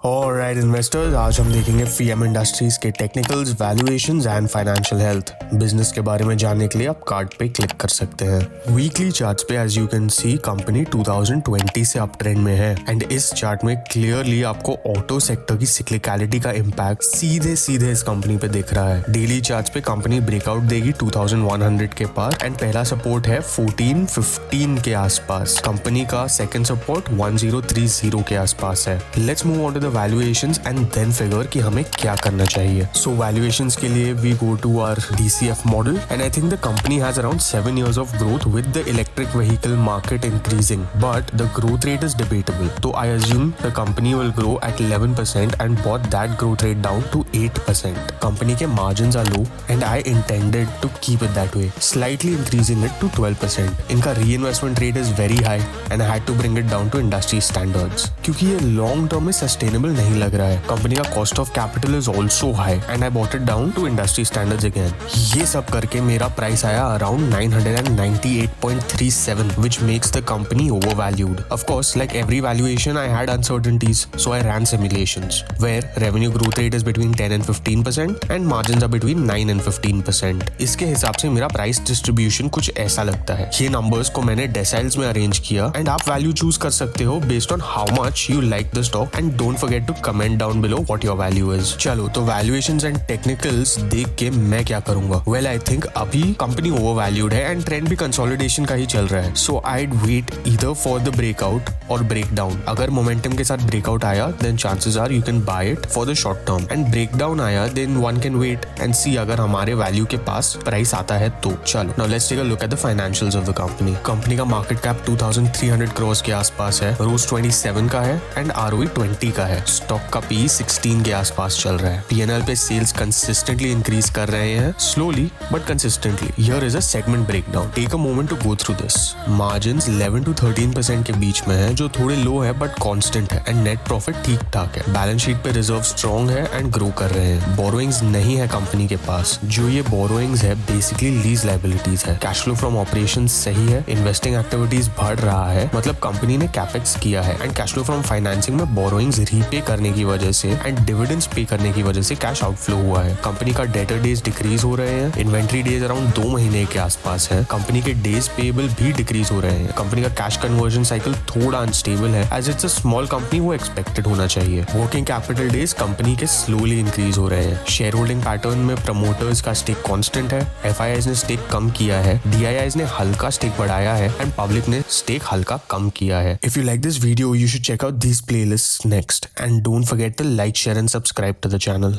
Alright investors, आज हम देखेंगे फीएम इंडस्ट्रीज के technicals, valuations and financial health. Business के बारे में जानने के लिए आप कार्ड पे क्लिक कर सकते हैं। वीकली चार्ट्स पे as you can see company 2020 से अप ट्रेंड में है एंड इस चार्ट में क्लियरली आपको ऑटो सेक्टर की सिक्लिकलिटी का इम्पैक्ट सीधे सीधे इस कंपनी पे दिख रहा है। डेली चार्ट्स पे कंपनी ब्रेकआउट देगी 2100 के पास एंड पहला सपोर्ट है 1415 के आसपास। कंपनी का सेकंड सपोर्ट 1030 के आसपास है। Let's move on to the valuations and then figure कि हमें क्या करना चाहिए। सो वैल्यूएशंस के लिए we go to our DCF model and I think the company has around 7 years of growth with the electric vehicle market increasing, but the growth rate is debatable. So I assume the company will grow at 11% and brought that growth rate down to 8%. Company के margins are low and I intended to keep it that way, slightly increasing it to 12%. इनका reinvestment rate is very high and I had to bring it down to industry standards. क्योंकि ये long term में sustainable नहीं लग रहा है। Company का cost of capital is also high and I brought it down to industry standards again. ये सब करके मेरा प्राइस आया around 998.37, which makes the company overvalued. Of course, like every valuation, I had uncertainties, so I ran simulations where revenue growth rate is between 10 and 15% and margins are between 9 and 15%. इसके हिसाब से मेरा price distribution कुछ ऐसा लगता है। ये numbers को मैंने डेसाइल्स में अरेंज किया एंड आप वैल्यू चूज कर सकते हो based on how much you like the stock and don't forget to comment down below what your value is. चलो तो वैल्यूएशंस एंड टेक्निकल्स देख के मैं क्या करूंगा? वेल आई थिंक अभी कंपनी ओवरवैल्यूड है एंड ट्रेंड भी कंसोलिडेशन का ही चल रहा है। So I'd wait either for the breakout और ब्रेक डाउन। अगर मोमेंटम के साथ ब्रेकआउट आया then chances are you can buy it for the short term and break down आया then one can wait and see अगर हमारे value के पास price आता है तो। चलो now let's take a look at the financials of the company. Company का market cap 2300 crore के आसपास है, रोज 27 का है एंड ROE 20 का है। स्टॉक का PE 16 के आसपास चल रहा है। P&L पे सेल्स कंसिस्टेंटली इंक्रीज कर रहे हैं, slowly but consistently. Here is a segment breakdown. Take a moment to go through this. Margins 11 to 13% के बीच में है, जो थोड़े लो है बट कांस्टेंट है एंड नेट प्रॉफिट ठीक ठाक है। बैलेंस शीट पे रिजर्व स्ट्रॉन्ग है एंड ग्रो कर रहे हैं। बोरोइंग्स नहीं है कंपनी के पास, जो ये बोरोइंग्स है बेसिकली लीज लायबिलिटीज है। कैश फ्लो फ्रॉम ऑपरेशंस सही है, इन्वेस्टिंग एक्टिविटीज बढ़ रहा है, मतलब कंपनी ने कैपेक्स किया है and cash flow from financing में बोरोइंग्स रीपे करने की वजह से एंड डिविडेंड्स पे करने की वजह से कैश आउटफ्लो हुआ है। कंपनी का डेटर डेज डिक्रीज हो रहे हैं, इन्वेंट्री डेज अराउंड 2 महीने के आसपास है। कंपनी के डेज पेएबल भी डिक्रीज हो रहे हैं। कंपनी का कैश कन्वर्जन साइकिल थोड़ा अनस्टेबल है as it's a small company, वो एक्सपेक्टेड होना चाहिए। वर्किंग कैपिटल डेज कंपनी के स्लोली इंक्रीज हो रहे हैं। शेयर होल्डिंग पैटर्न में प्रमोटर्स का स्टेक कांस्टेंट है, FIIs ने स्टेक कम किया है, DIIs ने हल्का स्टेक बढ़ाया है एंड पब्लिक ने स्टेक हल्का कम किया है। If you like this video you should check out these playlists next and don't forget to like, share and subscribe to the channel.